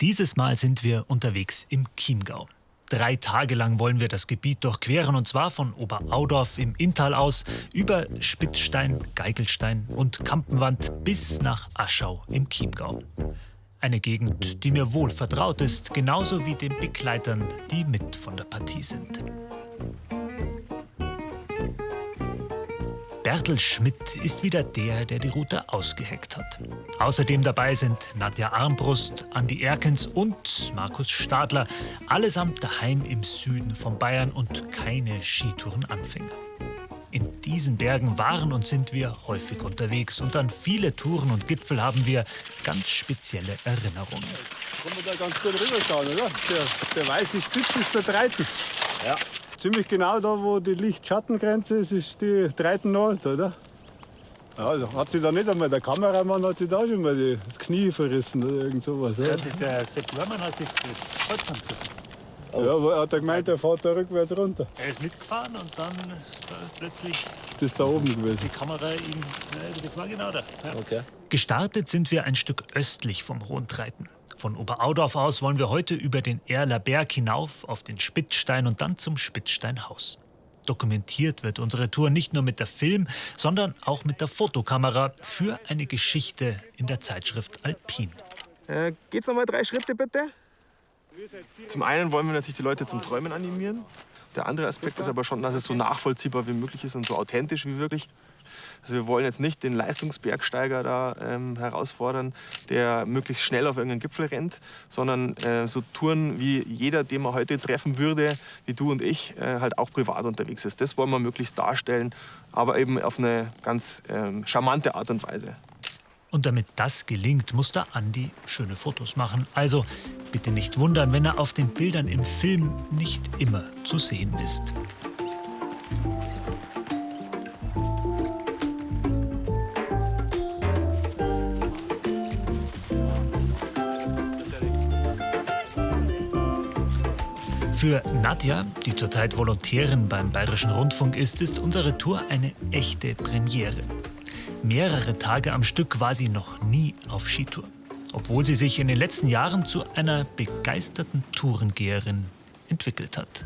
Dieses Mal sind wir unterwegs im Chiemgau. 3 Tage lang wollen wir das Gebiet durchqueren, und zwar von Oberaudorf im Inntal aus über Spitzstein, Geigelstein und Kampenwand bis nach Aschau im Chiemgau. Eine Gegend, die mir wohl vertraut ist, genauso wie den Begleitern, die mit von der Partie sind. Bertel Schmidt ist wieder der die Route ausgeheckt hat. Außerdem dabei sind Nadja Armbrust, Andi Erkens und Markus Stadler, allesamt daheim im Süden von Bayern und keine Skitourenanfänger. In diesen Bergen waren und sind wir häufig unterwegs, und an viele Touren und Gipfel haben wir ganz spezielle Erinnerungen. Kann man da ganz gut rüberschauen, oder? Der weiße Spitz ist der Dreiten. Ja. Ziemlich genau da, wo die Licht-Schatten-Grenze ist, ist die Dreiten Nord, oder? Ja, da hat sich da nicht einmal, der Kameramann hat sich da schon mal das Knie verrissen oder irgend sowas. Ja? Der Sepp Lörmann hat sich das Kreuzband gerissen. Ja, wo hat er gemeint, der fährt da rückwärts runter. Er ist mitgefahren und dann plötzlich Das ist da oben gewesen. die Kamera ihm, das war genau da. Ja. Okay. Gestartet sind wir ein Stück östlich vom Hohen Treiten. Von Oberaudorf aus wollen wir heute über den Erler Berg hinauf auf den Spitzstein und dann zum Spitzsteinhaus. Dokumentiert wird unsere Tour nicht nur mit der Film-, sondern auch mit der Fotokamera für eine Geschichte in der Zeitschrift Alpin. Geht's noch mal 3 Schritte bitte? Zum einen wollen wir natürlich die Leute zum Träumen animieren. Der andere Aspekt ist aber schon, dass es so nachvollziehbar wie möglich ist und so authentisch wie möglich. Also wir wollen jetzt nicht den Leistungsbergsteiger da herausfordern, der möglichst schnell auf irgendeinen Gipfel rennt, sondern so Touren wie jeder, den man heute treffen würde, wie du und ich, halt auch privat unterwegs ist. Das wollen wir möglichst darstellen, aber eben auf eine ganz charmante Art und Weise. Und damit das gelingt, muss der Andi schöne Fotos machen. Also bitte nicht wundern, wenn er auf den Bildern im Film nicht immer zu sehen ist. Für Nadja, die zurzeit Volontärin beim Bayerischen Rundfunk ist unsere Tour eine echte Premiere. Mehrere Tage am Stück war sie noch nie auf Skitour, obwohl sie sich in den letzten Jahren zu einer begeisterten Tourengeherin entwickelt hat.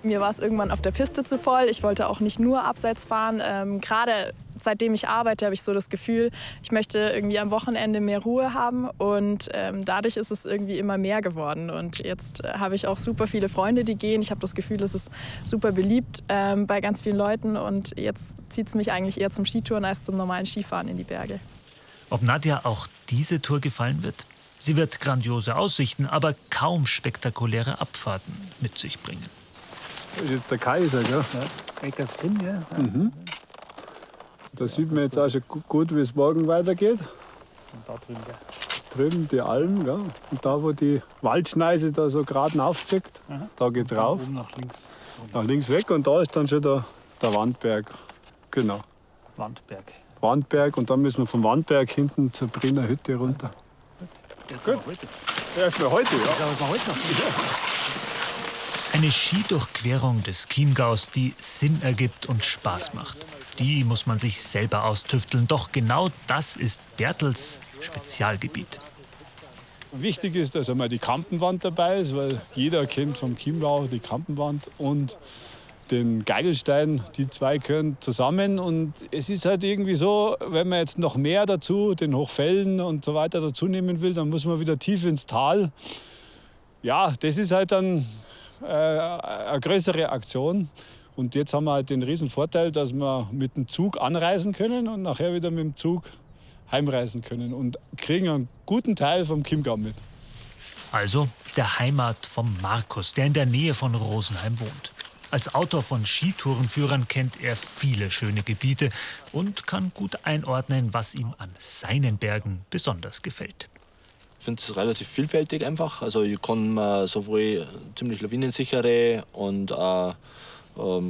Mir war es irgendwann auf der Piste zu voll. Ich wollte auch nicht nur abseits fahren. Gerade seitdem ich arbeite, habe ich so das Gefühl, ich möchte irgendwie am Wochenende mehr Ruhe haben. Und dadurch ist es irgendwie immer mehr geworden. Und jetzt habe ich auch super viele Freunde, die gehen. Ich habe das Gefühl, es ist super beliebt bei ganz vielen Leuten. Und jetzt zieht es mich eigentlich eher zum Skitouren als zum normalen Skifahren in die Berge. Ob Nadja auch diese Tour gefallen wird? Sie wird grandiose Aussichten, aber kaum spektakuläre Abfahrten mit sich bringen. Das ist jetzt der Kaiser, gell? Ja, Eckersfinn, ja. Mhm. Da sieht man jetzt auch schon gut, wie es morgen weitergeht. Und da drüben, ja. Drüben die Alm, gell? Und da, wo die Waldschneise da so gerade aufzieht, da geht's rauf. Oben nach links. Nach links weg, und da ist dann schon der Wandberg. Genau. Wandberg. Wandberg, und dann müssen wir vom Wandberg hinten zur Briner Hütte runter. Gut. Heute. Erstmal heute, ja. Das haben wir heute noch. Eine Skidurchquerung des Chiemgaus, die Sinn ergibt und Spaß macht. Die muss man sich selber austüfteln. Doch genau das ist Bertels Spezialgebiet. Wichtig ist, dass einmal die Kampenwand dabei ist, weil jeder kennt vom Chiemgau die Kampenwand und den Geigelstein. Die zwei gehören zusammen. Und es ist halt irgendwie so, wenn man jetzt noch mehr dazu, den Hochfällen und so weiter dazu nehmen will, dann muss man wieder tief ins Tal. Ja, das ist halt dann eine größere Aktion. Und jetzt haben wir halt den riesen Vorteil, dass wir mit dem Zug anreisen können und nachher wieder mit dem Zug heimreisen können und kriegen einen guten Teil vom Chiemgau mit. Also der Heimat vom Markus, der in der Nähe von Rosenheim wohnt. Als Autor von Skitourenführern kennt er viele schöne Gebiete und kann gut einordnen, was ihm an seinen Bergen besonders gefällt. Ich finde es relativ vielfältig einfach. Also ich kann sowohl ziemlich lawinensichere und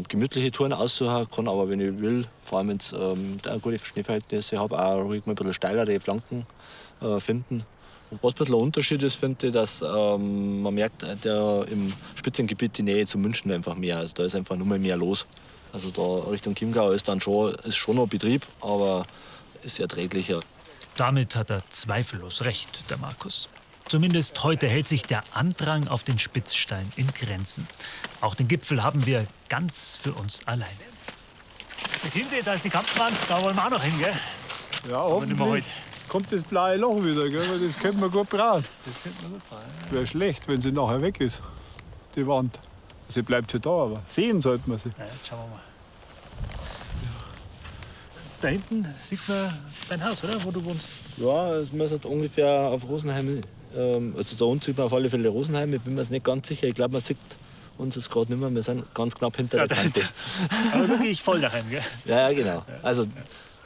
gemütliche Touren aussuchen, kann aber, wenn ich will, vor allem wenn ich gute Schneeverhältnisse habe, auch ruhig mal ein bisschen steilere Flanken finden. Und was ein bisschen ein Unterschied ist, finde ich, dass man merkt, im Spitzengebiet die Nähe zu München einfach mehr. Also da ist einfach nur mehr los. Also da Richtung Chiemgau ist schon noch Betrieb, aber ist erträglicher. Damit hat er zweifellos recht, der Markus. Zumindest heute hält sich der Andrang auf den Spitzstein in Grenzen. Auch den Gipfel haben wir ganz für uns alleine. Der Chiemsee, da ist die Kampfwand, da wollen wir auch noch hin, gell? Ja, Aber nicht mehr hoffentlich kommt das blaue Loch wieder, gell? Weil das könnte man gut brauchen. Das könnte man gut fahren. Wäre schlecht, wenn sie nachher weg ist, die Wand. Sie bleibt schon da, aber sehen sollte man sie. Ja, jetzt schauen wir mal. Da hinten sieht man dein Haus, oder? Wo du wohnst. Ja, es müsste ungefähr auf Rosenheim, also da unten sieht man auf alle Fälle Rosenheim, ich bin mir jetzt nicht ganz sicher, ich glaube, man sieht uns jetzt gerade nicht mehr, wir sind ganz knapp hinter der Kante. Aber wirklich voll daheim, gell? Ja, genau. Also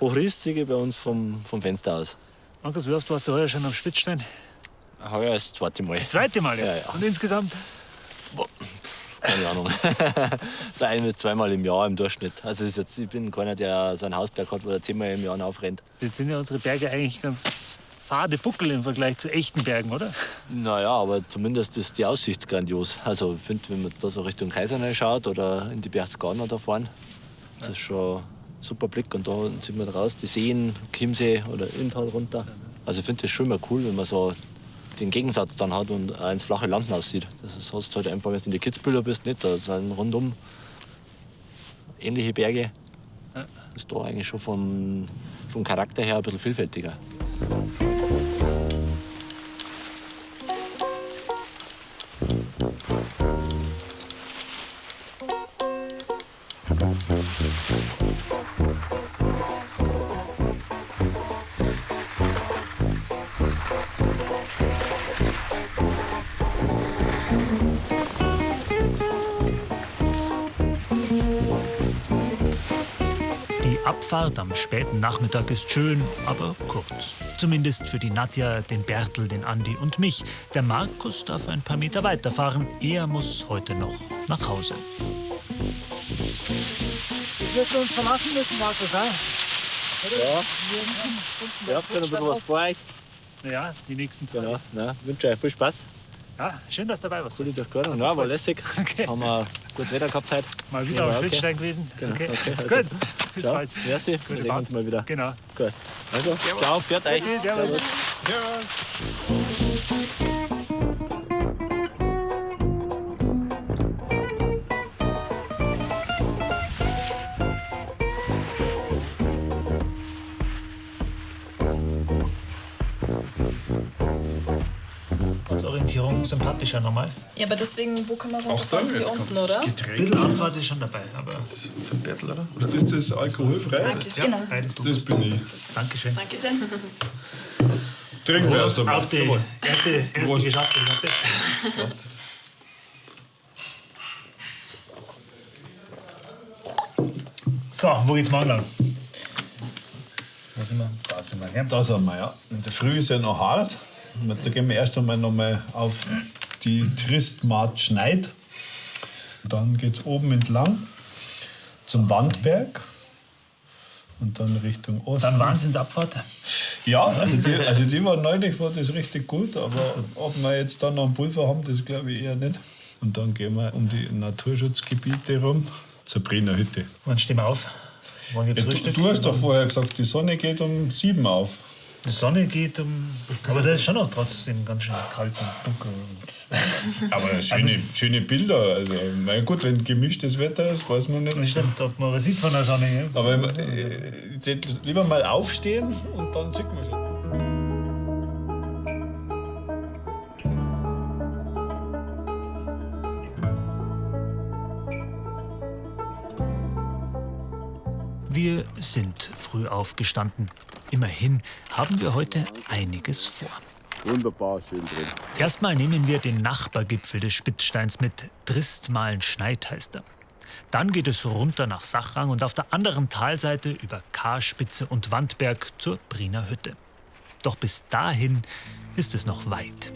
Hochriest sehe ich bei uns vom Fenster aus. Markus, wie oft warst du heuer schon am Spitzstein? Heuer ist das zweite Mal. Das zweite Mal jetzt? Ja, ja. Und insgesamt? Keine Ahnung. So ein- bis zweimal im Jahr im Durchschnitt. Also ist jetzt, ich bin keiner, der so einen Hausberg hat, wo er 10-mal im Jahr aufrennt. Jetzt sind ja unsere Berge eigentlich ganz fade Buckel im Vergleich zu echten Bergen, oder? Naja, aber zumindest ist die Aussicht grandios. Also ich finde, wenn man da so Richtung Kaisernau schaut oder in die Berchtesgadener da fahren, das ist schon ein super Blick. Und da unten sieht man raus, die Seen, Chiemsee oder Inntal runter. Also ich finde das schon mal cool, wenn man so den Gegensatz dann hat und auch ins flache Land aussieht. Das ist, hast du halt einfach, wenn du in die Kitzbühler bist, nicht. Da sind rundum ähnliche Berge. Ja. Ist da eigentlich schon vom Charakter her ein bisschen vielfältiger. Die Abfahrt am späten Nachmittag ist schön, aber kurz. Zumindest für die Nadja, den Bertel, den Andi und mich. Der Markus darf ein paar Meter weiterfahren. Er muss heute noch nach Hause. Wir werden uns verlassen müssen, Markus, ja? Ihr habt ja noch ein bisschen was vor euch. Ja, die nächsten Tage. Genau. Na, wünsche euch viel Spaß. Ja, schön, dass du dabei warst. Gute Durchquerung. Ja, war lässig. Okay. Haben wir gut Wetter gehabt heute. Mal wieder Ja, am okay. Spitzstein gewesen. Genau, Okay. okay, also. Gut. Bis Ciao. bald. Merci. Wir Gute sehen Fahrt. uns mal wieder. Genau. Gut. Also, ciao, pfiat euch. Servus. Als Orientierung sympathischer nochmal. Ja, aber deswegen, wo können wir runterfahren? Hier unten, oder? Ein bisschen Anfahrt ist schon dabei, aber Das ist für ein Bertel, oder? Ist das alkoholfrei? Genau. beides du. Das bin ich. Dankeschön. Danke denn. Trinken wir erst einmal. Auf die erste geschaffte Platte. Passt. So, wo geht's morgen lang? Wo sind wir? Da sind wir, gell? Da sind wir, ja. In der Früh ist ja noch hart. Da gehen wir erst einmal noch mal auf die Tristmat Schneid. Dann geht es oben entlang zum Wandberg und dann Richtung Osten. Dann Wahnsinnsabfahrt. Ja, also die war neulich, war das richtig gut, aber ob wir jetzt dann noch einen Pulver haben, das glaube ich eher nicht. Und dann gehen wir um die Naturschutzgebiete rum zur Brenner Hütte. Wann stehen wir auf? Wollen wir Ja, frühstücken? du hast doch vorher gesagt, die Sonne geht um 7 auf. Die Sonne geht um. Aber da ist schon noch trotzdem ganz schön kalt und dunkel. Und Aber schöne Bilder. Also, na gut, wenn gemischtes Wetter ist, weiß man nicht. stimmt, ob man was sieht von der Sonne. Gell? Aber lieber mal aufstehen und dann sieht man schon. Wir sind früh aufgestanden. Immerhin haben wir heute einiges vor. Wunderbar, schön drin. Erstmal nehmen wir den Nachbargipfel des Spitzsteins mit. Tristmalen-Schneid heißt er. Dann geht es runter nach Sachrang und auf der anderen Talseite über Karspitze und Wandberg zur Briener Hütte. Doch bis dahin ist es noch weit.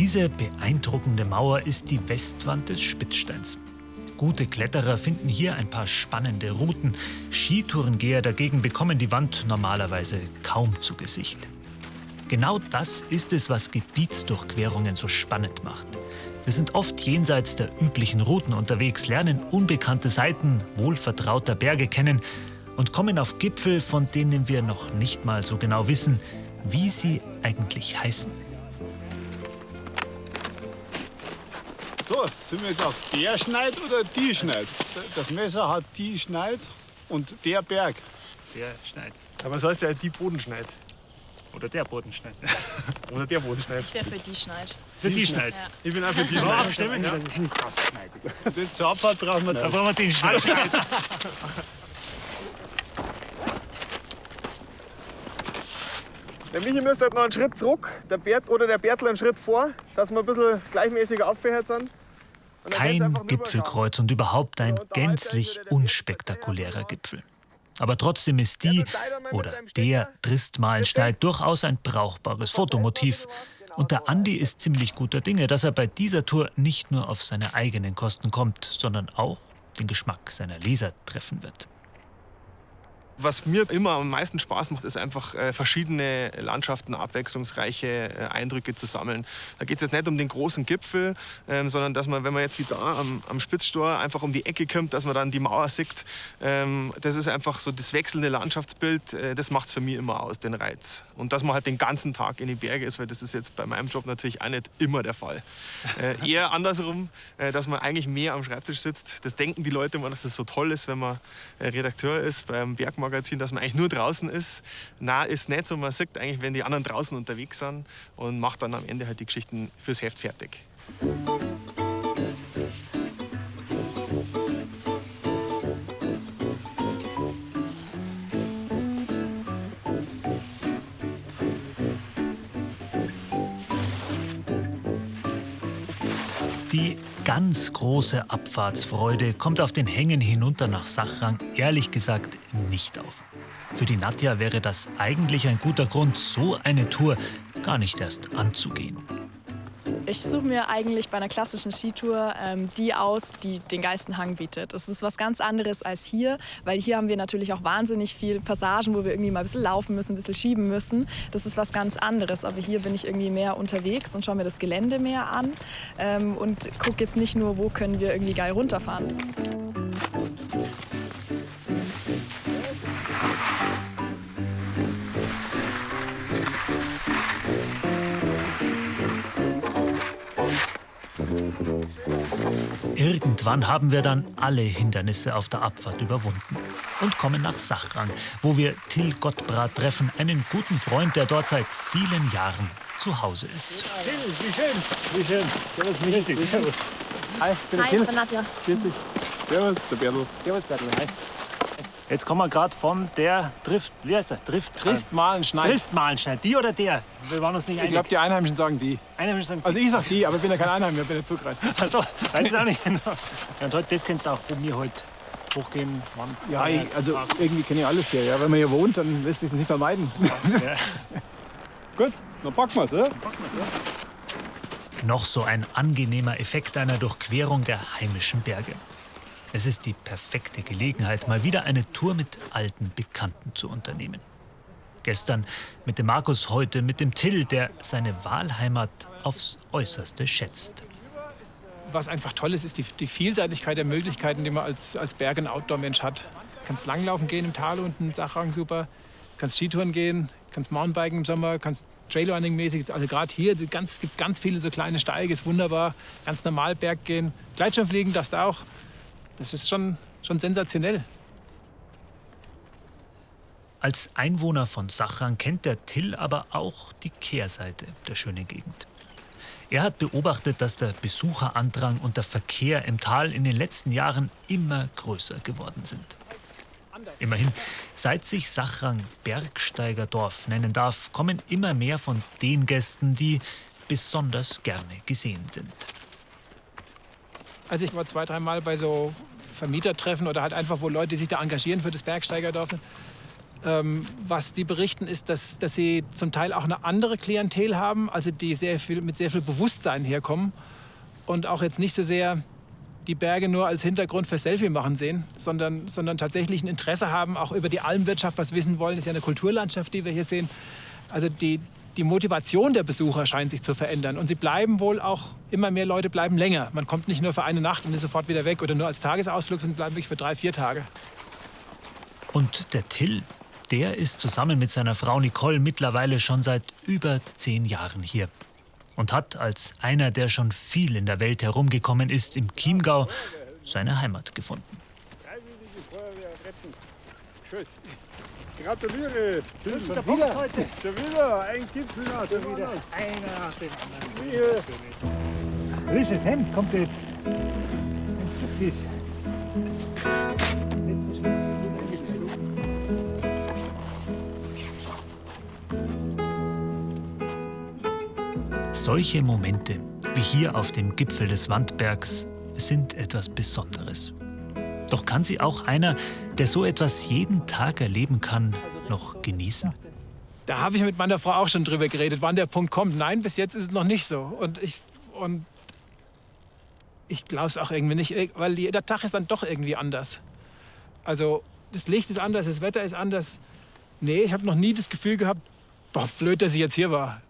Diese beeindruckende Mauer ist die Westwand des Spitzsteins. Gute Kletterer finden hier ein paar spannende Routen. Skitourengeher dagegen bekommen die Wand normalerweise kaum zu Gesicht. Genau das ist es, was Gebietsdurchquerungen so spannend macht. Wir sind oft jenseits der üblichen Routen unterwegs, lernen unbekannte Seiten wohlvertrauter Berge kennen und kommen auf Gipfel, von denen wir noch nicht mal so genau wissen, wie sie eigentlich heißen. So, sind wir jetzt auf der Schneid oder die Schneid? Das Messer hat die Schneid und der Berg. Der Schneid. Aber was heißt der die Bodenschneid? Oder der Bodenschneid. Oder der Bodenschneid? Ich wäre für die Schneid. Für die Schneid. Ja. Ich bin auch für die Ja, Schneid. abstimmen? Ja. Den Zapfhahn brauchen wir Da nicht. brauchen wir den Schneid. Der Michi müsste halt noch einen Schritt zurück, der Bertl einen Schritt vor, dass wir ein bisschen gleichmäßiger aufgehört sind. Und dann geht's Kein einfach Gipfelkreuz und überhaupt ein gänzlich unspektakulärer Gipfel. Aber trotzdem ist die oder der Tristmalenschneid durchaus ein brauchbares Fotomotiv. Und der Andi ist ziemlich guter Dinge, dass er bei dieser Tour nicht nur auf seine eigenen Kosten kommt, sondern auch den Geschmack seiner Leser treffen wird. Was mir immer am meisten Spaß macht, ist einfach verschiedene Landschaften, abwechslungsreiche Eindrücke zu sammeln. Da geht es jetzt nicht um den großen Gipfel, sondern dass man, wenn man jetzt wie da am Spitzstor einfach um die Ecke kommt, dass man dann die Mauer sieht. Das ist einfach so das wechselnde Landschaftsbild, das macht es für mich immer aus, den Reiz. Und dass man halt den ganzen Tag in die Berge ist, weil das ist jetzt bei meinem Job natürlich auch nicht immer der Fall. Eher andersrum, dass man eigentlich mehr am Schreibtisch sitzt. Das denken die Leute immer, dass das so toll ist, wenn man Redakteur ist beim Bergmagazin, dass man eigentlich nur draußen ist. Na, ist nicht so. Man sieht eigentlich, wenn die anderen draußen unterwegs sind und macht dann am Ende halt die Geschichten fürs Heft fertig. Die ganz große Abfahrtsfreude kommt auf den Hängen hinunter nach Sachrang ehrlich gesagt nicht auf. Für die Nadja wäre das eigentlich ein guter Grund, so eine Tour gar nicht erst anzugehen. Ich suche mir eigentlich bei einer klassischen Skitour die aus, die den geilsten Hang bietet. Das ist was ganz anderes als hier, weil hier haben wir natürlich auch wahnsinnig viele Passagen, wo wir irgendwie mal ein bisschen laufen müssen, ein bisschen schieben müssen. Das ist was ganz anderes, aber hier bin ich irgendwie mehr unterwegs und schaue mir das Gelände mehr an und gucke jetzt nicht nur, wo können wir irgendwie geil runterfahren. Irgendwann haben wir dann alle Hindernisse auf der Abfahrt überwunden und kommen nach Sachrang, wo wir Till Gottbrat treffen, einen guten Freund, der dort seit vielen Jahren zu Hause ist. Till, wie schön. Wie schön. Servus, Michi. Servus. Hi, ich bin der Hi, Till. ich bin Nadja. Grüß dich. Servus, der Bertl. Servus, Bertl. Hi. Jetzt kommen wir gerade von der wie heißt der? Tristmalenschneid. Tristmalenschneid. Die oder der? Wir waren uns nicht Ich einig. glaube, die Einheimischen sagen die. Einer sagen, Also ich sag die, aber ich bin ja kein Einheimischer, ich bin ja zugereist. also, weiß ich auch nicht genau. Ja, und heute, das kennst du auch, wo wir heute hochgehen. Wann, Ja, also irgendwie kenne ich alles hier. Ja. Wenn man hier wohnt, dann lässt sich das nicht vermeiden. ja. Gut, dann packen wir es, oder? Noch so ein angenehmer Effekt einer Durchquerung der heimischen Berge. Es ist die perfekte Gelegenheit, mal wieder eine Tour mit alten Bekannten zu unternehmen. Gestern mit dem Markus, heute mit dem Till, der seine Wahlheimat aufs Äußerste schätzt. Was einfach toll ist, ist die Vielseitigkeit der Möglichkeiten, die man als Berg- und Outdoor-Mensch hat. Du kannst langlaufen gehen im Tal unten in Sachrang, super. Du kannst Skitouren gehen, kannst Mountainbiken im Sommer, kannst Trailrunning-mäßig, also gerade hier gibt es ganz viele so kleine Steige, ist wunderbar. Ganz normal Berg gehen. Gleitschirmfliegen darfst du auch. Das ist schon sensationell. Als Einwohner von Sachrang kennt der Till aber auch die Kehrseite der schönen Gegend. Er hat beobachtet, dass der Besucherandrang und der Verkehr im Tal in den letzten Jahren immer größer geworden sind. Immerhin, seit sich Sachrang Bergsteigerdorf nennen darf, kommen immer mehr von den Gästen, die besonders gerne gesehen sind. Also ich war 2-3 Mal bei so Vermietertreffen oder halt einfach, wo Leute sich da engagieren für das Bergsteigerdorf. Was die berichten, ist, dass sie zum Teil auch eine andere Klientel haben, also die mit sehr viel Bewusstsein herkommen und auch jetzt nicht so sehr die Berge nur als Hintergrund für Selfie machen sehen, sondern tatsächlich ein Interesse haben, auch über die Almwirtschaft was wissen wollen. Das ist ja eine Kulturlandschaft, die wir hier sehen. Also die Motivation der Besucher scheint sich zu verändern. Und sie bleiben wohl auch, immer mehr Leute bleiben länger. Man kommt nicht nur für eine Nacht und ist sofort wieder weg oder nur als Tagesausflug, sondern bleiben wirklich für 3-4 Tage. Und der Till, der ist zusammen mit seiner Frau Nicole mittlerweile schon seit über 10 Jahren hier. Und hat als einer, der schon viel in der Welt herumgekommen ist, im Chiemgau seine Heimat gefunden. Gratuliere! Der Punkt heute. Schon wieder ein Gipfel nach dem Wieder anderen. einer nach dem anderen. Frisches Hemd kommt jetzt ins Stücktisch. Letzte Schritt. Solche Momente wie hier auf dem Gipfel des Wandbergs sind etwas Besonderes. Doch kann sie auch einer, der so etwas jeden Tag erleben kann, noch genießen? Da habe ich mit meiner Frau auch schon drüber geredet, wann der Punkt kommt. Nein, bis jetzt ist es noch nicht so. Und ich glaube es auch irgendwie nicht, weil jeder Tag ist dann doch irgendwie anders. Also das Licht ist anders, das Wetter ist anders. Nee, ich habe noch nie das Gefühl gehabt, boah, blöd, dass ich jetzt hier war.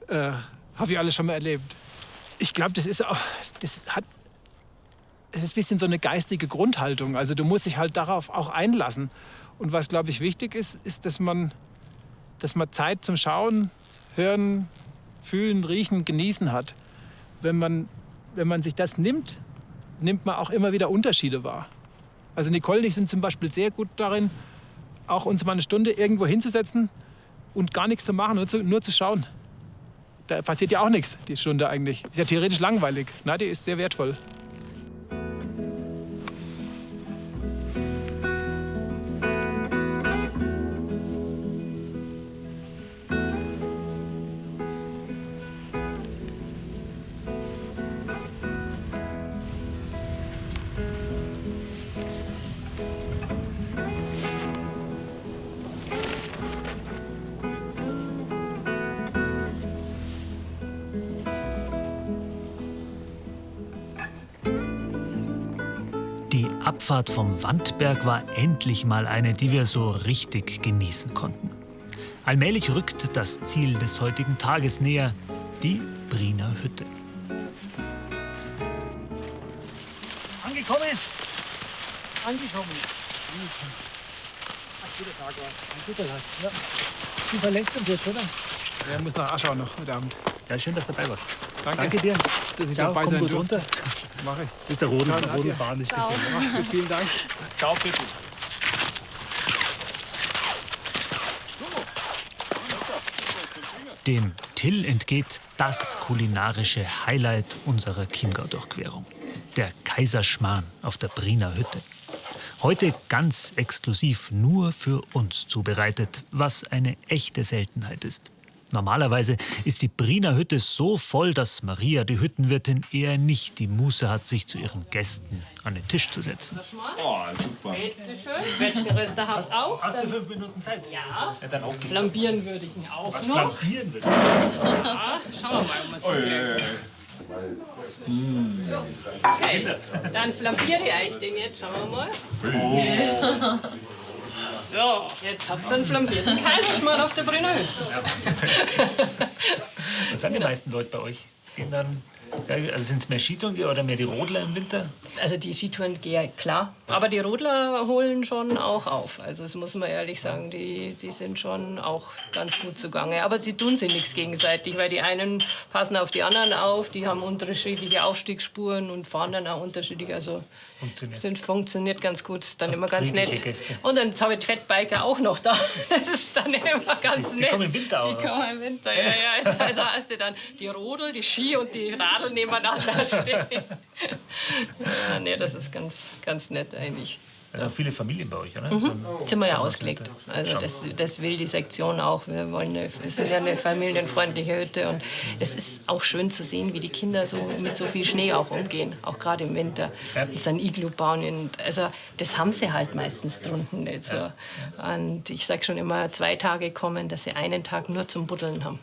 Habe ich alles schon mal erlebt. Ich glaube, es ist ein bisschen so eine geistige Grundhaltung. Also du musst dich halt darauf auch einlassen. Und was, glaube ich, wichtig ist, ist, dass man Zeit zum Schauen, Hören, Fühlen, Riechen, Genießen hat. Wenn man sich das nimmt, nimmt man auch immer wieder Unterschiede wahr. Also Nicole und ich sind zum Beispiel sehr gut darin, auch uns mal eine Stunde irgendwo hinzusetzen und gar nichts zu machen, nur zu schauen. Da passiert ja auch nichts, die Stunde eigentlich. Ist ja theoretisch langweilig. Na, die ist sehr wertvoll. Die Abfahrt vom Wandberg war endlich mal eine, die wir so richtig genießen konnten. Allmählich rückt das Ziel des heutigen Tages näher, die Briener Hütte. Angekommen! Angekommen. Ein guter Tag war's. Ein guter Tag, ja. Du verlängst uns jetzt, oder? Er muss nach Aschau noch heute Abend. Ja, schön, dass du dabei warst. Danke dir. dass ich Ciao, dabei komm sein gut durfte. runter. Mache ich. Das ist der Rodel. Ciao, Der Rodelbahn ist Ciao. sicher. Mach's gut, vielen Dank. Ciao, bitte. Dem Till entgeht das kulinarische Highlight unserer Chiemgau-Durchquerung. Der Kaiserschmarrn auf der Briener Hütte. Heute ganz exklusiv nur für uns zubereitet, was eine echte Seltenheit ist. Normalerweise ist die Briener Hütte so voll, dass Maria, die Hüttenwirtin, eher nicht die Muße hat, sich zu ihren Gästen an den Tisch zu setzen. Oh, super. Bitte schön. Welchen Röster habt auch? Hast du 5 Minuten Zeit? Ja. Ja, dann auch nicht. Flambieren würde ich ihn auch Was noch. flambieren willst? Ja, schauen wir mal, was Okay, dann flambiere ich euch den jetzt. Schauen wir mal. So, jetzt habt ihr einen flambierten Kaiserschmarrn auf der Brüne. Was sind die meisten Leute bei euch? Gehen dann, also sind es mehr Skitouren oder mehr die Rodler im Winter? Also die Skitouren gehen klar, aber die Rodler holen schon auch auf. Also das muss man ehrlich sagen, die sind schon auch ganz gut zugange. Aber sie tun sich nichts gegenseitig, weil die einen passen auf die anderen auf, die haben unterschiedliche Aufstiegsspuren und fahren dann auch unterschiedlich. Also funktioniert ganz gut, ist dann Also immer ganz nett. friedliche Gäste. Und dann habe ich die Fettbiker auch noch da. Das ist dann immer ganz nett. Die kommen im Winter auch. Die kommen im Winter, ja. Also hast du dann die Rodel, die Ski und die Radl nebeneinander stehen. Ja, nee, das ist ganz nett eigentlich. Viele Familien bei euch, oder? Sind wir ja ausgelegt. Also das will die Sektion auch. Wir sind ja eine familienfreundliche Hütte und es ist auch schön zu sehen, wie die Kinder so mit so viel Schnee auch umgehen, auch gerade im Winter. Mit so einem Iglu bauen. Und also das haben sie halt meistens drunten nicht so. Und ich sage schon immer, 2 Tage kommen, dass sie einen Tag nur zum Buddeln haben.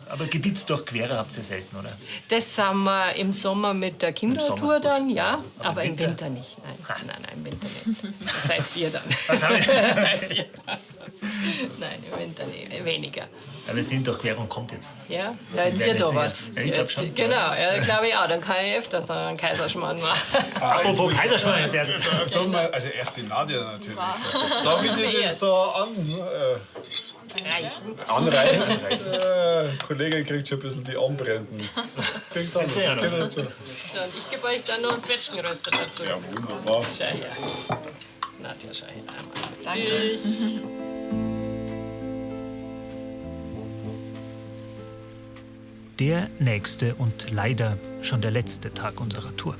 Aber Gebietsdurchquerer habt ihr selten, oder? Das haben wir im Sommer mit der Kindertour dann, ja. Aber im Winter nicht. Nein, im Winter nicht. Das seid ihr dann. Was hab ich? Nein, im Winter nicht. Weniger. Aber Seenddurchquerung kommt jetzt. Ja, jetzt ihr da was. Ja, ich glaub schon. Genau, ja, glaube ich auch. Dann kann ich öfters einen Kaiserschmarrn machen. Apropos Kaiserschmarrn. Also erst die Nadja natürlich. Darf ich das jetzt so anreichen? Der Kollege kriegt schon ein bisschen die Anbrennenden. Kriegt dann noch. So, und ich gebe euch dann noch einen Zwetschgenröster dazu. Ja, wunderbar. Schau her. Nadja, schau her einmal. Danke. Der nächste und leider schon der letzte Tag unserer Tour.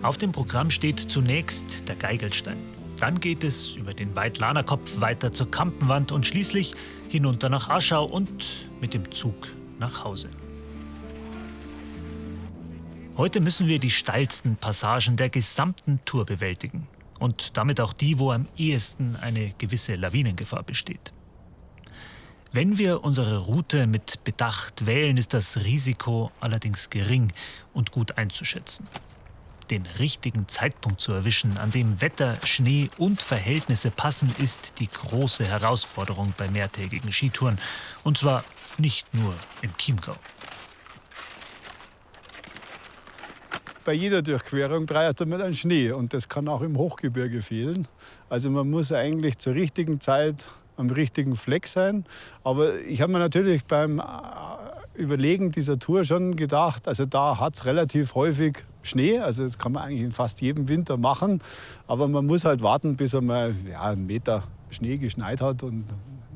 Auf dem Programm steht zunächst der Geigelstein. Dann geht es über den Weidlanerkopf weiter zur Kampenwand und schließlich hinunter nach Aschau und mit dem Zug nach Hause. Heute müssen wir die steilsten Passagen der gesamten Tour bewältigen und damit auch die, wo am ehesten eine gewisse Lawinengefahr besteht. Wenn wir unsere Route mit Bedacht wählen, ist das Risiko allerdings gering und gut einzuschätzen. Den richtigen Zeitpunkt zu erwischen, an dem Wetter, Schnee und Verhältnisse passen, ist die große Herausforderung bei mehrtägigen Skitouren. Und zwar nicht nur im Chiemgau. Bei jeder Durchquerung braucht man einen Schnee und das kann auch im Hochgebirge fehlen. Also man muss eigentlich zur richtigen Zeit am richtigen Fleck sein. Aber ich habe mir natürlich beim Überlegen dieser Tour schon gedacht, also da hat es relativ häufig Schnee, also das kann man eigentlich in fast jedem Winter machen, aber man muss halt warten, bis einmal einen Meter Schnee geschneit hat und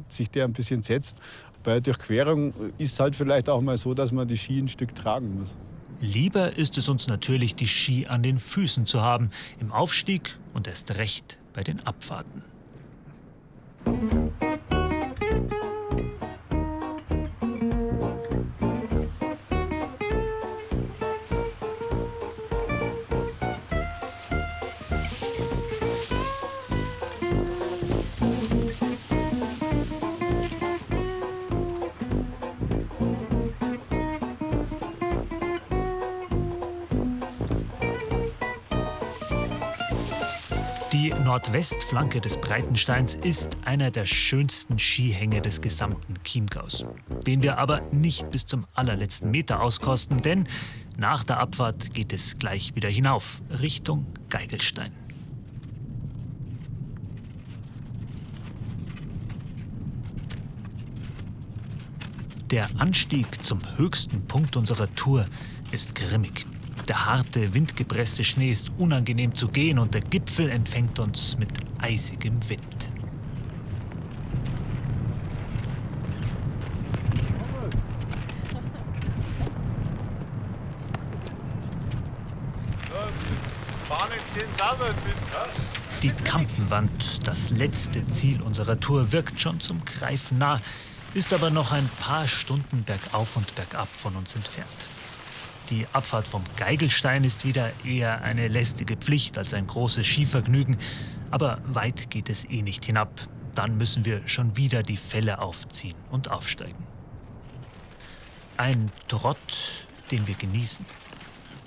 sich der ein bisschen setzt. Bei der Durchquerung ist es halt vielleicht auch mal so, dass man die Ski ein Stück tragen muss. Lieber ist es uns natürlich, die Ski an den Füßen zu haben, im Aufstieg und erst recht bei den Abfahrten. Die Nordwestflanke des Breitensteins ist einer der schönsten Skihänge des gesamten Chiemgaus, den wir aber nicht bis zum allerletzten Meter auskosten, denn nach der Abfahrt geht es gleich wieder hinauf, Richtung Geigelstein. Der Anstieg zum höchsten Punkt unserer Tour ist grimmig. Der harte, windgepresste Schnee ist unangenehm zu gehen und der Gipfel empfängt uns mit eisigem Wind. Die Kampenwand, das letzte Ziel unserer Tour, wirkt schon zum Greifen nah, ist aber noch ein paar Stunden bergauf und bergab von uns entfernt. Die Abfahrt vom Geigelstein ist wieder eher eine lästige Pflicht als ein großes Skivergnügen. Aber weit geht es eh nicht hinab. Dann müssen wir schon wieder die Felle aufziehen und aufsteigen. Ein Trott, den wir genießen.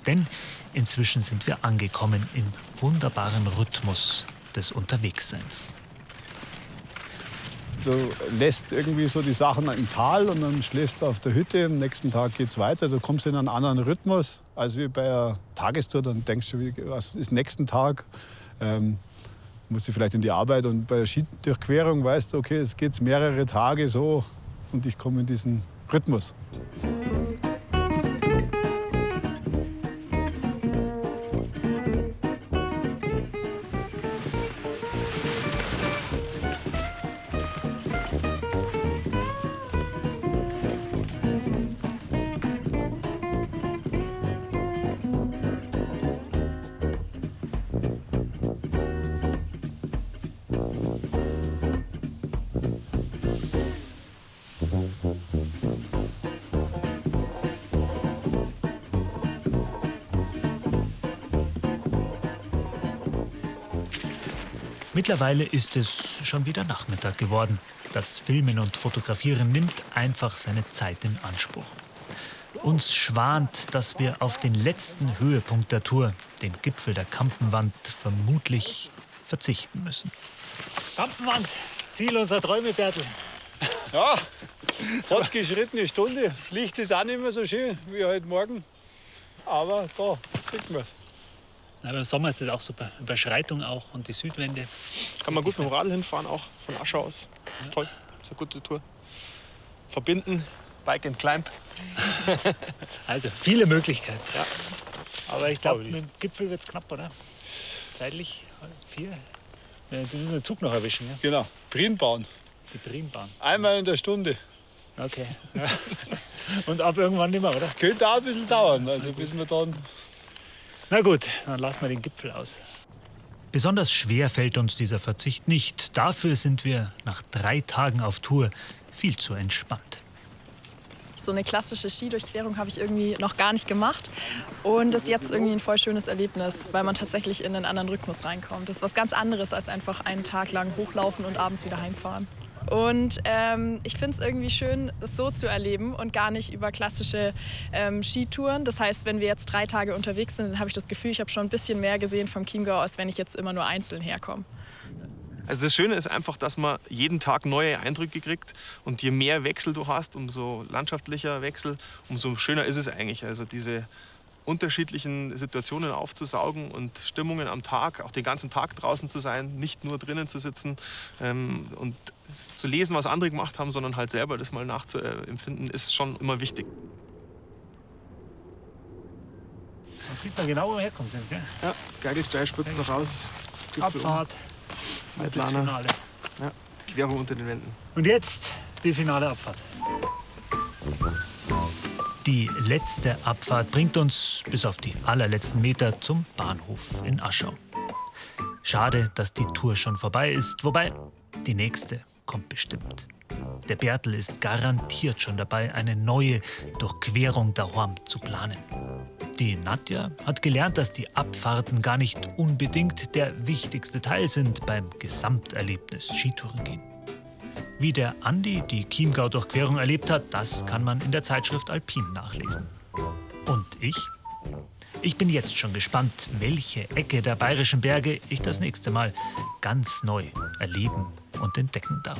Denn inzwischen sind wir angekommen im wunderbaren Rhythmus des Unterwegsseins. Du lässt irgendwie so die Sachen im Tal und dann schläfst du auf der Hütte. Am nächsten Tag geht's weiter. Du kommst in einen anderen Rhythmus als wie bei einer Tagestour. Dann denkst du, was ist nächsten Tag? Musst du vielleicht in die Arbeit. Und bei der Skidurchquerung weißt du, okay, es geht mehrere Tage so und ich komme in diesen Rhythmus. Mittlerweile ist es schon wieder Nachmittag geworden. Das Filmen und Fotografieren nimmt einfach seine Zeit in Anspruch. Uns schwant, dass wir auf den letzten Höhepunkt der Tour, den Gipfel der Kampenwand, vermutlich verzichten müssen. Kampenwand, Ziel unserer Träume, Bertel. Ja, fortgeschrittene Stunde. Licht ist auch nicht mehr so schön wie heute Morgen. Aber da sieht man es. Aber im Sommer ist das auch super. Überschreitung auch und die Südwände. Kann man gut mit dem Radl hinfahren, auch von Aschau aus. Das ist toll, das ist eine gute Tour. Verbinden, Bike and Climb. Also viele Möglichkeiten. Ja. Aber ich glaube, mit dem Gipfel wird es knapp, oder? Zeitlich 4. Du musst den Zug noch erwischen. Ja? Genau, Prienbahn. Die Prienbahn. Einmal in der Stunde. Okay. Ja. Und ab irgendwann nicht mehr, oder? Könnte auch ein bisschen dauern, also bis wir dann... Na gut, dann lassen wir den Gipfel aus. Besonders schwer fällt uns dieser Verzicht nicht. Dafür sind wir nach 3 Tagen auf Tour viel zu entspannt. So eine klassische Skidurchquerung habe ich irgendwie noch gar nicht gemacht. Und das ist jetzt irgendwie ein voll schönes Erlebnis, weil man tatsächlich in einen anderen Rhythmus reinkommt. Das ist was ganz anderes als einfach einen Tag lang hochlaufen und abends wieder heimfahren. Und ich finde es irgendwie schön, das so zu erleben und gar nicht über klassische Skitouren. Das heißt, wenn wir jetzt 3 Tage unterwegs sind, dann habe ich das Gefühl, ich habe schon ein bisschen mehr gesehen vom Chiemgau, als wenn ich jetzt immer nur einzeln herkomme. Also das Schöne ist einfach, dass man jeden Tag neue Eindrücke kriegt. Und je mehr Wechsel du hast, umso landschaftlicher Wechsel, umso schöner ist es eigentlich. Also diese unterschiedlichen Situationen aufzusaugen und Stimmungen am Tag, auch den ganzen Tag draußen zu sein, nicht nur drinnen zu sitzen und zu lesen, was andere gemacht haben, sondern halt selber das mal nachzuempfinden, ist schon immer wichtig. Da sieht man genau, wo wir herkommen sind. Gell? Ja, Geigelsteig spritzt noch raus. Abfahrt, das Finale. Ja, die Querung unter den Wänden. Und jetzt die finale Abfahrt. Die letzte Abfahrt bringt uns bis auf die allerletzten Meter zum Bahnhof in Aschau. Schade, dass die Tour schon vorbei ist, wobei die nächste kommt bestimmt. Der Bertel ist garantiert schon dabei, eine neue Durchquerung der Horm zu planen. Die Nadja hat gelernt, dass die Abfahrten gar nicht unbedingt der wichtigste Teil sind beim Gesamterlebnis Skitourengehen. Wie der Andi die Chiemgau-Durchquerung erlebt hat, das kann man in der Zeitschrift Alpin nachlesen. Und ich? Ich bin jetzt schon gespannt, welche Ecke der Bayerischen Berge ich das nächste Mal ganz neu erleben und entdecken darf.